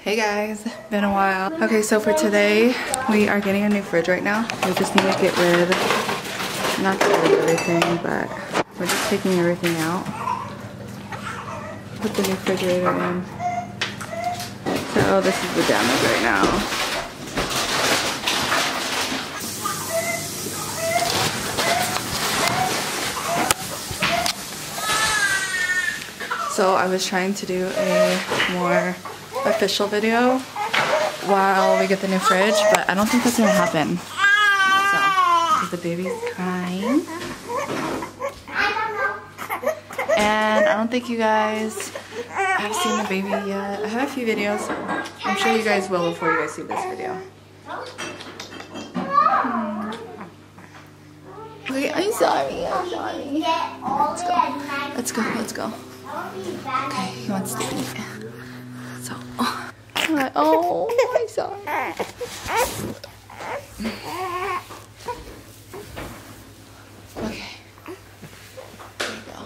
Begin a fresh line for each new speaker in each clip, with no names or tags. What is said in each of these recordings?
Hey guys, been a while. Okay, so for today, we are getting a new fridge right now. We just need to not get rid of everything, but we're just taking everything out. Put the new refrigerator in. So this is the damage right now. So I was trying to do a more official video while we get the new fridge, but I don't think that's gonna happen. So, the baby's crying. And I don't think you guys have seen the baby yet. I have a few videos. I'm sure you guys will before you guys see this video. Okay, I'm sorry. Let's go. Okay, he wants to eat. So, oh, I'm sorry. Okay, there you go.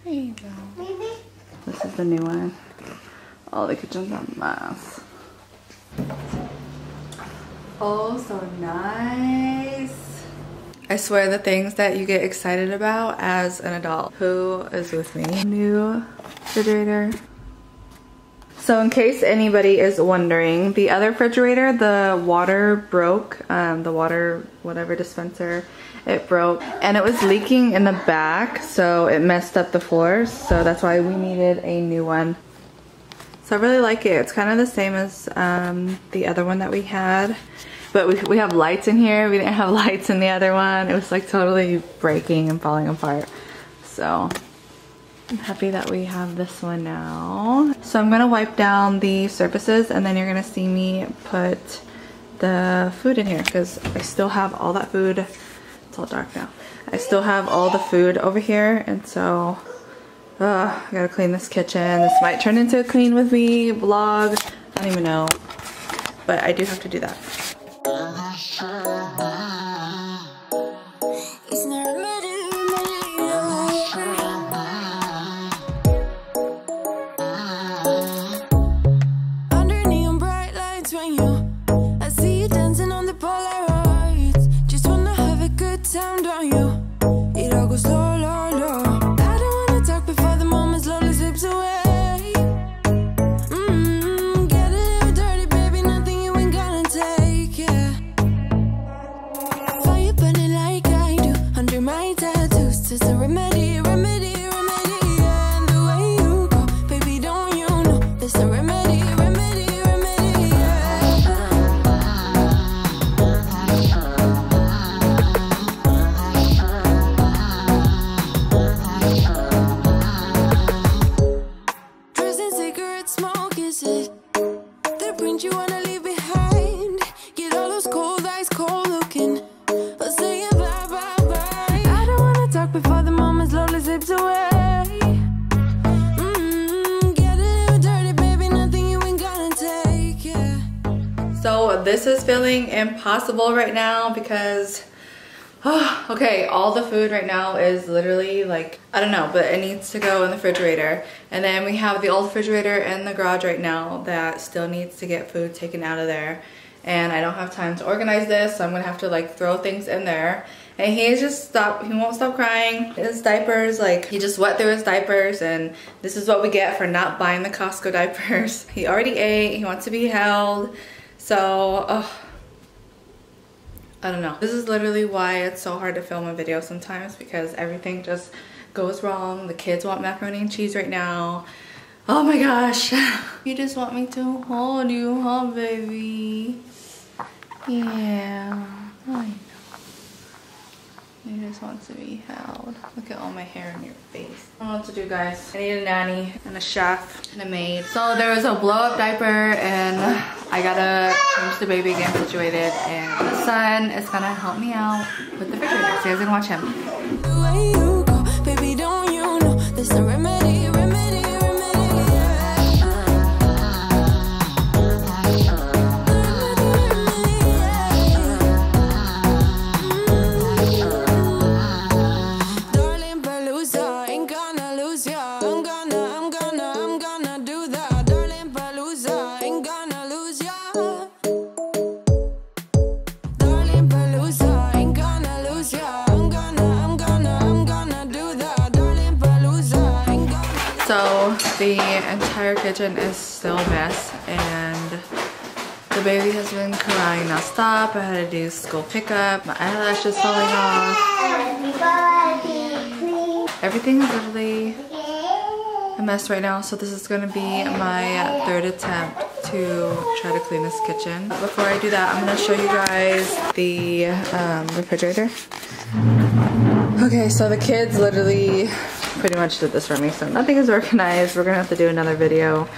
There you go. This is the new one. Oh, the kitchen's a mess. Oh, so nice. I swear the things that you get excited about as an adult. Who is with me? New refrigerator. So in case anybody is wondering, the other refrigerator, the water broke. The water, whatever dispenser, it broke. And it was leaking in the back, so it messed up the floors. So that's why we needed a new one. So I really like it. It's kind of the same as the other one that we had. But we have lights in here. We didn't have lights in the other one. It was like totally breaking and falling apart. So I'm happy that we have this one now. So I'm gonna wipe down the surfaces and then you're gonna see me put the food in here because I still have all that food. It's all dark now. I still have all the food over here, and so I gotta clean this kitchen. This might turn into a clean with me vlog. I don't even know. But I do have to do that.
Under neon bright lights when I see you dancing on the Polaroids. Just wanna have a good time, don't you? It all goes low, low, low. I don't wanna talk before the moment slowly slips away. Get a little dirty, baby, nothing you ain't gonna take, yeah. Fire burning like I do under my tattoos. Just a remedy, remedy, remedy, yeah. And the way you go, baby, don't you know? There's a remedy, remedy, remedy, yeah. Drugs and cigarette smoke, is it the print you wanna leave behind? Get all those cold eyes cold looking, but say bye, bye, bye. I don't wanna talk before the moment slowly slips away. Get a little dirty, baby, nothing you ain't gonna take, yeah.
So this is feeling impossible right now because, okay, all the food right now is literally like, I don't know, but it needs to go in the refrigerator. And then we have the old refrigerator in the garage right now that still needs to get food taken out of there. And I don't have time to organize this, so I'm gonna have to like throw things in there. And he won't stop crying. His diapers, like he just wet through his diapers, and this is what we get for not buying the Costco diapers. He already ate, he wants to be held. So, I don't know. This is literally why it's so hard to film a video sometimes, because everything just goes wrong. The kids want macaroni and cheese right now. Oh my gosh. You just want me to hold you, huh, baby? Yeah, I know. You just want to be held. Look at all my hair in your face. I don't know what to do, guys. I need a nanny and a chef and a maid. So there was a blow up diaper and I gotta change the baby, get him situated, and the son is gonna help me out with the refrigerator. So you guys can watch him.
The way you go, baby, don't you know? There's a remedy, remedy, remedy, yeah. Darling Palooza, ain't
So the entire kitchen is still a mess and the baby has been crying nonstop. I had to do school pickup. My eyelash is falling off. Everything is literally a mess right now. So this is gonna be my third attempt to try to clean this kitchen. Before I do that, I'm gonna show you guys the refrigerator. Okay, so the kids literally pretty much did this for me, so nothing is organized. We're gonna have to do another video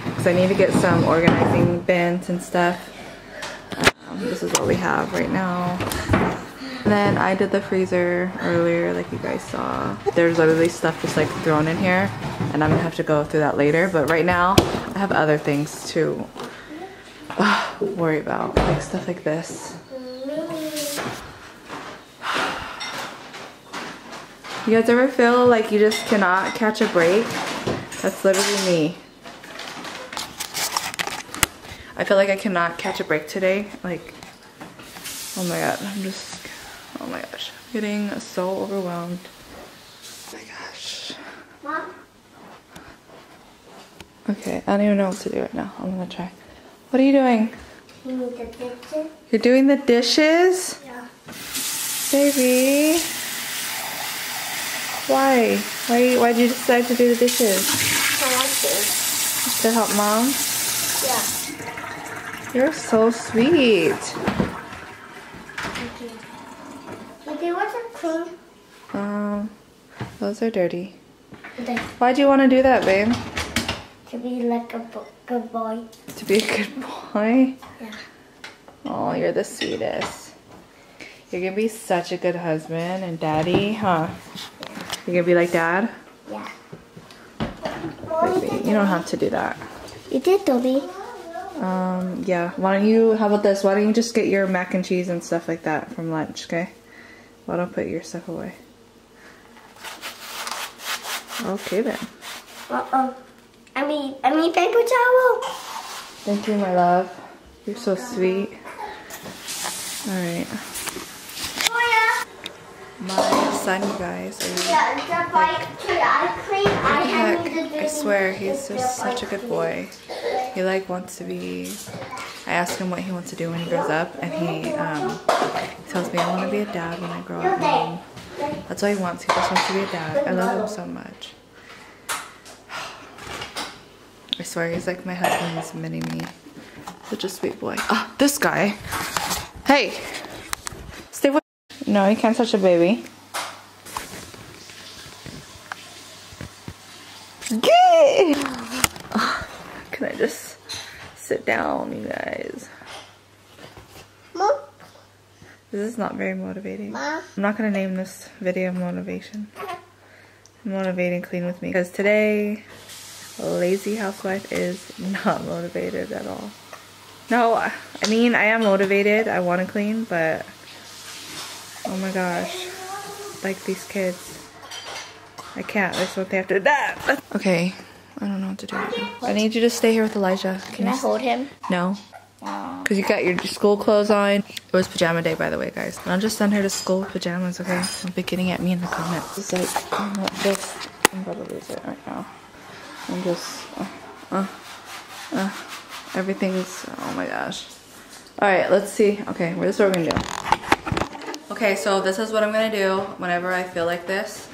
because I need to get some organizing bins and stuff. This is what we have right now. And then I did the freezer earlier, like you guys saw. There's literally stuff just like thrown in here, and I'm gonna have to go through that later. But right now, I have other things to worry about, like stuff like this. You guys ever feel like you just cannot catch a break? That's literally me. I feel like I cannot catch a break today. Like, oh my god, oh my gosh. I'm getting so overwhelmed. Oh my gosh.
Mom?
Okay, I don't even know what to do right now. I'm gonna try. What are you doing?
You need the dishes?
You're doing the dishes?
Yeah.
Baby. Why? Why'd you decide to do the dishes?
I like to.
To help mom?
Yeah.
You're so sweet.
Okay. If you want to clean,
Those are dirty.
okay,
Why'd you want to do that, babe?
to be like a good boy.
To be a good boy?
Yeah.
Oh, you're the sweetest. You're gonna be such a good husband and daddy, huh? You're gonna be like dad?
Yeah.
Baby, you don't have to do that.
You did, Toby.
Yeah. Why don't you, how about this? Why don't you just get your mac and cheese and stuff like that from lunch, okay? Why don't put your stuff away? Okay then.
Uh-oh. I mean paper towel.
Thank you, my love. You're so sweet. Alright. My son, you guys, I swear, he's just such a good boy. He like wants to be, I asked him what he wants to do when he grows up, and he tells me, I want to be a dad when I grow up, Mom. That's what he wants. He just wants to be a dad. I love him so much. I swear, he's like my husband's mini-me. Such a sweet boy. Ah, this guy. Hey! Stay with. No, you can't touch a baby. Gay! Can I just sit down, you guys?
Mom?
This is not very motivating.
Mom?
I'm not gonna name this video motivation. Motivating clean with me. Because today, Lazy Housewife is not motivated at all. No, I mean, I am motivated. I want to clean, but oh my gosh. Like these kids. I can't. That's what they have to do. Okay. I don't know what to do right now. I need you to stay here with Elijah.
Can I hold him?
No. Because you got your school clothes on. It was pajama day, by the way, guys. And I'll just send her to school with pajamas, okay? Don't be getting at me in the comments. It's like, this. I'm about to lose it right now. I'm just, everything's, oh my gosh. Alright, let's see. Okay, this is what we're gonna do. Okay, so this is what I'm gonna do whenever I feel like this.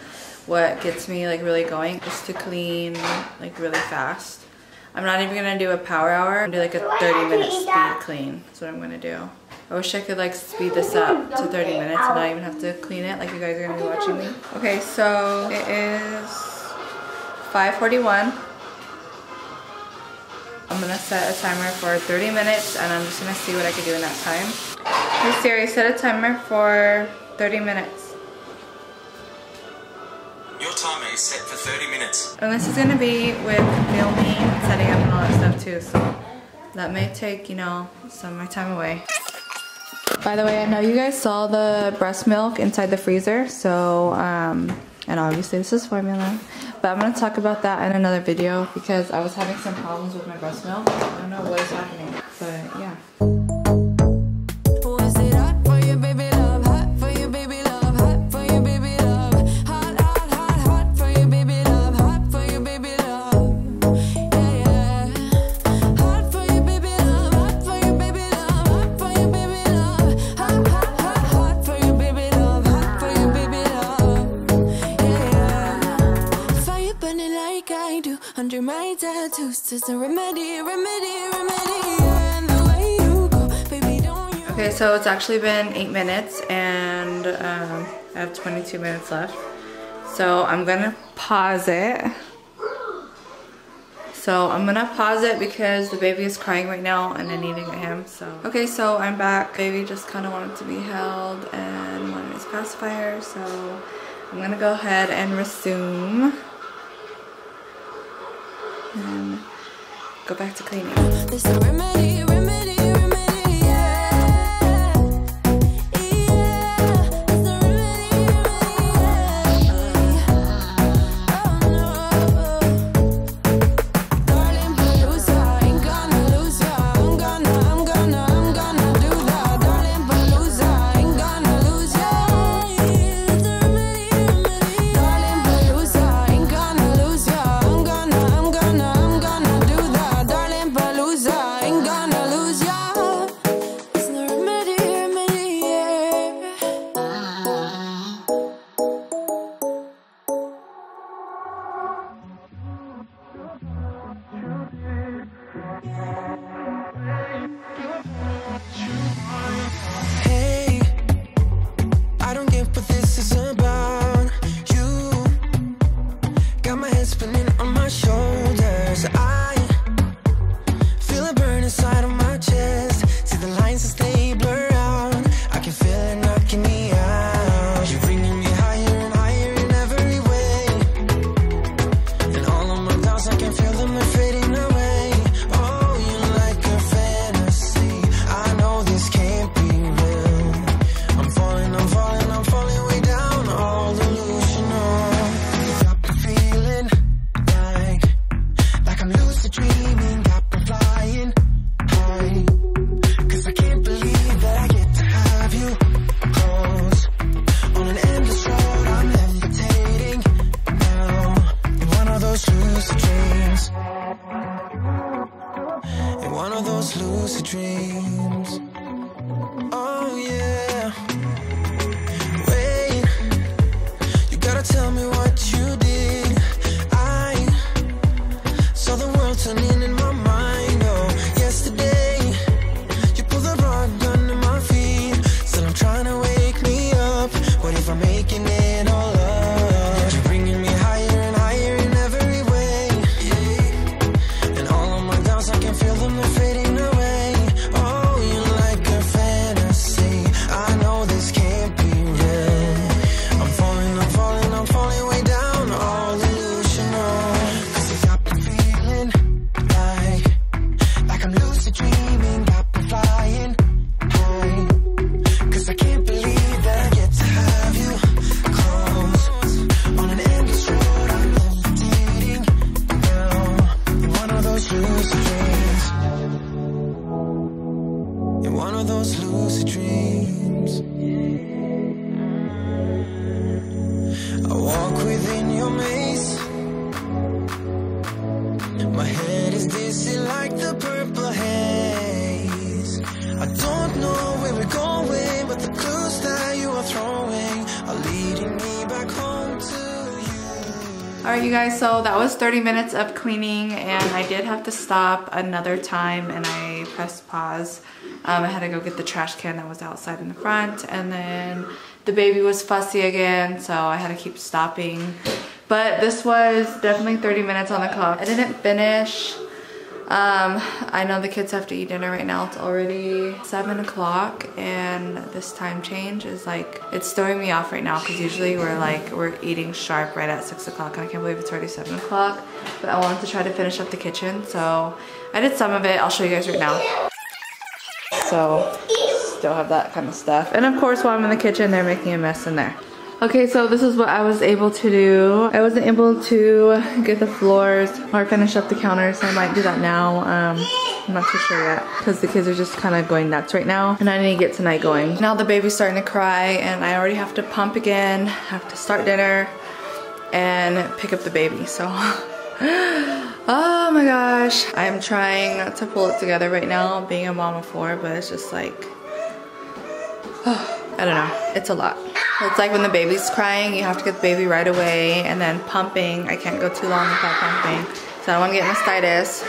What gets me like really going is to clean like really fast. I'm not even gonna do a power hour. I'm gonna do like a 30-minute speed clean. That's what I'm gonna do. I wish I could like speed this up to 30 minutes and not even have to clean it like you guys are gonna be watching me. Okay, so it is 5:41. I'm gonna set a timer for 30 minutes and I'm just gonna see what I can do in that time. Hey Siri, set a timer for 30 minutes.
Your timer is set for 30 minutes.
And this is gonna be with filming, setting up and all that stuff too, so that may take, you know, some of my time away. By the way, I know you guys saw the breast milk inside the freezer, so, and obviously this is formula, but I'm gonna talk about that in another video because I was having some problems with my breast milk. I don't know what is happening, but yeah.
like I do under my tattoos. There's a remedy, remedy, remedy. And the way you go, baby, don't you?
Okay, so it's actually been 8 minutes and I have 22 minutes left. So I'm gonna pause it. Because the baby is crying right now and I need to get him, so. Okay, so I'm back. Baby just kind of wanted to be held and wanted his pacifier, so I'm gonna go ahead and resume. And go back to cleaning.
There's a remedy, remedy, remedy, yeah. Yeah. There's a remedy, remedy, yeah. Oh no. Darling, Palooza, ain't gonna lose ya. I'm gonna do that. Darling, Palooza, ain't gonna lose ya. There's a remedy, remedy, darling, Palooza, ain't gonna lose ya. I'm gonna do that. Darling, Palooza, ain't gonna lose ya. There's no remedy, remedy, yeah. Hey, I don't get what this is about. You got my head spinning on my shoulders. I feel a burn inside of my chest. See the lines as they blur out. I can feel it knocking me out. You're bringing me higher and higher in every way. And all of my doubts, I can feel them, they're fading away. Oh, you're like a fantasy. I know this can't be real. I'm falling way down. All delusional. Got me feeling like I'm lucid dreaming. Got me flying high. 'Cause I can't believe that I get to have you close. On an endless road, I'm levitating now. In one of those lucid dreams. In one of those lucid dreams. Oh yeah. Wait, you gotta tell me what you did. I saw the world turning in my mind. Oh, yesterday you pulled the rug under my feet. Still I'm trying to wake me up. What if I'm making it all up? You're bringing me higher and higher in every way. And all of my doubts, I can feel them, they're fading away. Oh, you're like a fantasy. I know this can't be real. I'm falling way down. All delusional. 'Cause you got me feeling like I'm lucid dreaming. Got me flying high. 'Cause I can't believe that I get to have you close. On an endless road, I'm levitating now. In one of those lucid dreams. In one of those lucid dreams. I walk within your maze. My head is dizzy like the purple haze. I don't know where we're going, but the clues that you are throwing are leading me back home to you.
Alright you guys, so that was 30 minutes of cleaning and I did have to stop another time and I pressed pause. I had to go get the trash can that was outside in the front, and then the baby was fussy again, so I had to keep stopping. But this was definitely 30 minutes on the clock. I didn't finish. I know the kids have to eat dinner right now. It's already 7 o'clock and this time change is like, it's throwing me off right now because usually we're eating sharp right at 6 o'clock and I can't believe it's already 7 o'clock. But I wanted to try to finish up the kitchen, so I did some of it. I'll show you guys right now. So still have that kind of stuff. And of course while I'm in the kitchen, they're making a mess in there. Okay, so this is what I was able to do. I wasn't able to get the floors or finish up the counters, so I might do that now. I'm not too sure yet because the kids are just kind of going nuts right now and I need to get tonight going. Now the baby's starting to cry and I already have to pump again, have to start dinner and pick up the baby, so. Oh my gosh. I'm trying to pull it together right now, being a mom of 4, but it's just like, I don't know, it's a lot. It's like when the baby's crying, you have to get the baby right away, and then pumping. I can't go too long without pumping, so I don't want to get mastitis.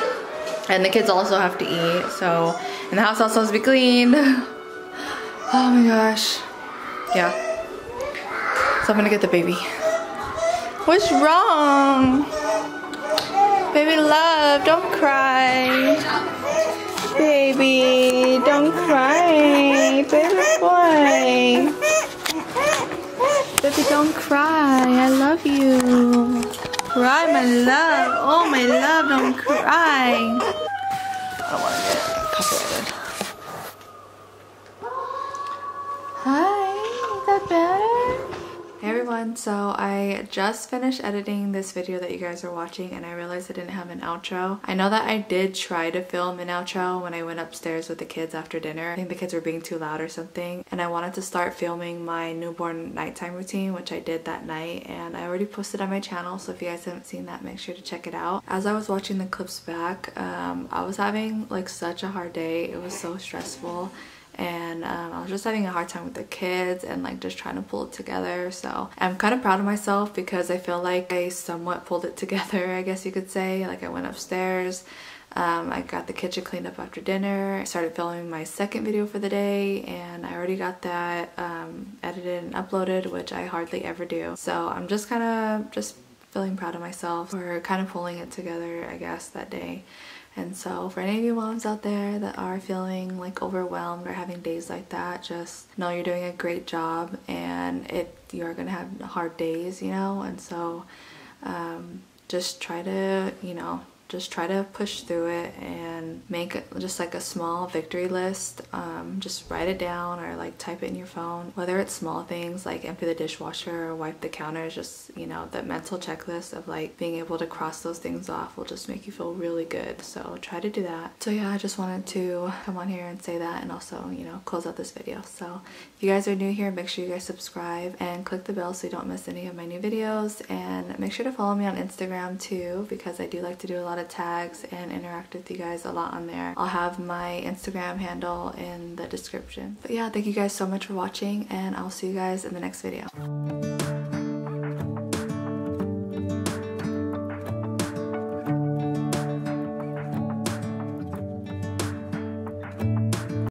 And the kids also have to eat, so, and the house also has to be cleaned. Oh my gosh. Yeah. So I'm gonna get the baby. What's wrong? Baby love, don't cry. Baby, don't cry. Baby boy. Baby, don't cry. I love you. Cry, my love. Oh, my love, don't cry. I don't want to get copyrighted. Hi, is that better? Hey everyone, so I just finished editing this video that you guys are watching, and I realized I didn't have an outro. I know that I did try to film an outro when I went upstairs with the kids after dinner. I think the kids were being too loud or something, and I wanted to start filming my newborn nighttime routine, which I did that night, and I already posted on my channel, so if you guys haven't seen that, make sure to check it out. As I was watching the clips back, I was having like such a hard day. It was so stressful. And I was just having a hard time with the kids and like just trying to pull it together. So I'm kind of proud of myself because I feel like I somewhat pulled it together, I guess you could say. Like I went upstairs, I got the kitchen cleaned up after dinner, I started filming my second video for the day, and I already got that edited and uploaded, which I hardly ever do. So I'm just kind of feeling proud of myself for kind of pulling it together, I guess, that day. And so for any of you moms out there that are feeling like overwhelmed or having days like that, just know you're doing a great job, and you're gonna have hard days, you know. And so just try to, you know, just try to push through it and make just like a small victory list. Just write it down or like type it in your phone. Whether it's small things like empty the dishwasher or wipe the counters, just, you know, that mental checklist of like being able to cross those things off will just make you feel really good. So try to do that. So yeah, I just wanted to come on here and say that, and also, you know, close out this video. So if you guys are new here, make sure you guys subscribe and click the bell so you don't miss any of my new videos, and make sure to follow me on Instagram too, because I do like to do a lot of tags and interact with you guys a lot on there. I'll have my Instagram handle in the description. But yeah, thank you guys so much for watching, and I'll see you guys in the next video.